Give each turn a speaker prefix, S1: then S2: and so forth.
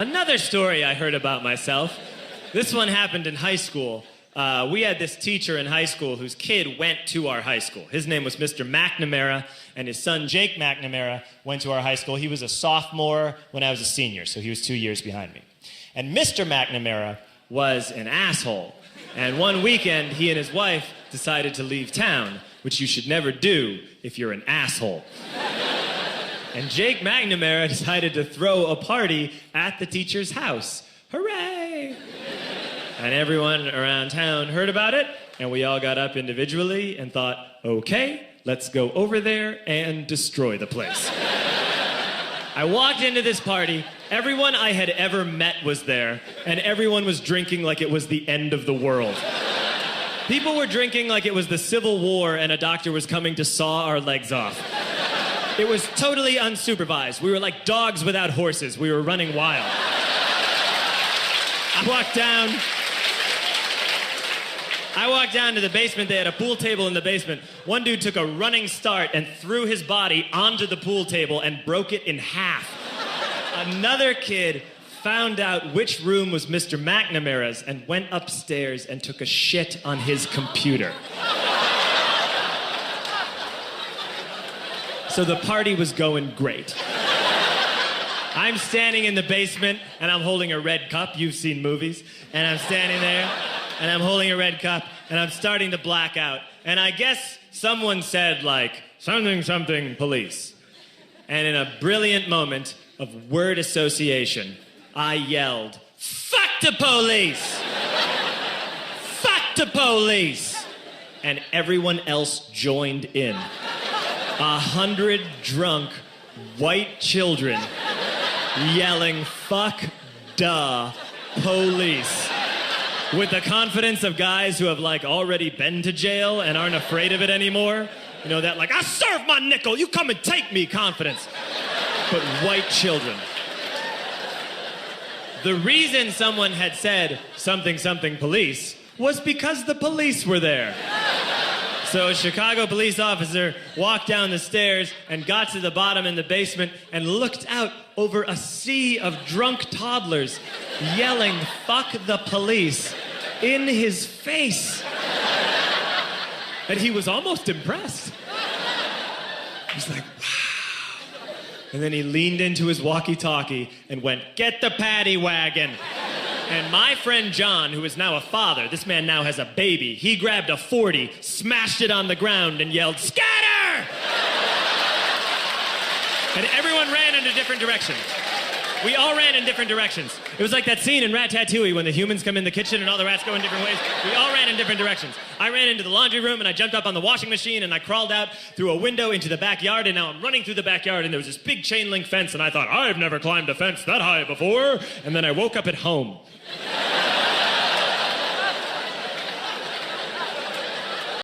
S1: Another story I heard about myself. This one happened in high school. We had this teacher in high school whose kid went to our high school. His name was Mr. McNamara, and his son Jake McNamara went to our high school. He was a sophomore when I was a senior, so he was 2 years behind me. And Mr. McNamara was an asshole. And one weekend, he and his wife decided to leave town, which you should never do if you're an asshole. And Jake McNamara decided to throw a party at the teacher's house. Hooray! And everyone around town heard about it, and we all got up individually and thought, okay, let's go over there and destroy the place. I walked into this party, everyone I had ever met was there, and everyone was drinking like it was the end of the world. People were drinking like it was the Civil War and a doctor was coming to saw our legs off. It was totally unsupervised. We were like dogs without horses. We were running wild. I walked down to the basement. They had a pool table in the basement. One dude took a running start and threw his body onto the pool table and broke it in half. Another kid found out which room was Mr. McNamara's and went upstairs and took a shit on his computer. So the party was going great. I'm standing in the basement, and I'm holding a red cup. You've seen movies. And I'm standing there, and I'm holding a red cup, and I'm starting to black out. And I guess someone said, like, something, something, police. And in a brilliant moment of word association, I yelled, fuck the police! Fuck the police! And everyone else joined in. 100 drunk white children yelling, fuck the police. With the confidence of guys who have like already been to jail and aren't afraid of it anymore. You know, that like, I serve my nickel, you come and take me confidence. But white children. The reason someone had said something, something police was because the police were there. So a Chicago police officer walked down the stairs and got to the bottom in the basement and looked out over a sea of drunk toddlers yelling, fuck the police, in his face. And he was almost impressed. He was like, wow. And then he leaned into his walkie-talkie and went, get the paddy wagon. And my friend John, who is now a father, this man now has a baby, he grabbed a 40, smashed it on the ground, and yelled, scatter! And everyone ran in a different direction. We all ran in different directions. It was like that scene in Ratatouille when the humans come in the kitchen and all the rats go in different ways. We all ran in different directions. I ran into the laundry room and I jumped up on the washing machine and I crawled out through a window into the backyard, and now I'm running through the backyard and there was this big chain link fence and I thought, I've never climbed a fence that high before. And then I woke up at home.